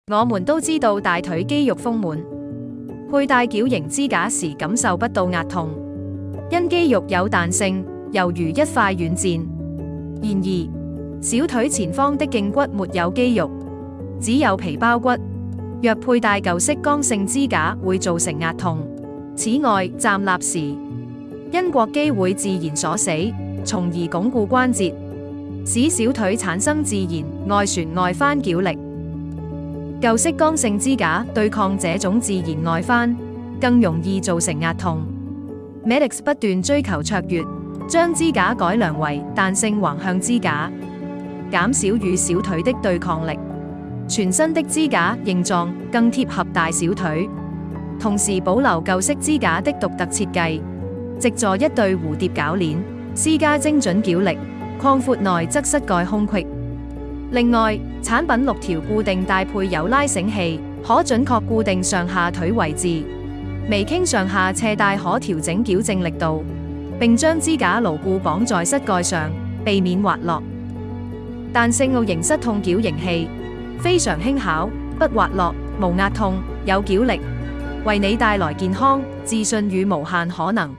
我們都知道大腿肌肉豐滿，佩戴矯形支架時感受不到壓痛，因肌肉有彈性，猶如一塊軟墊。然而，小腿前方的脛骨沒有肌肉，只有皮包骨。若佩戴舊式剛性支架，會造成壓痛。此外，站立時，因膕肌會自然鎖死，從而鞏固關節，使小腿產生自然外旋外翻矯力。舊式剛性支架對抗這種自然外翻，更容易造成壓痛。Medix 不斷追求卓越，將支架改良為彈性橫向支架，減少與小腿的對抗力。全新的支架形狀更貼合大小腿，同時保留舊式支架的獨特設計，藉助一對蝴蝶鉸鏈施加精準矯力，擴闊內側膝蓋空隙。另外，產品6條固定帶配有拉繩器，可準確固定上下腿位置。微傾上下斜帶可調整矯正力度，並將支架牢固綁在膝蓋上，避免滑落。彈性奧型膝痛矯形器非常輕巧，不滑落，無壓痛，有矯力，為你帶來健康、自信與無限可能。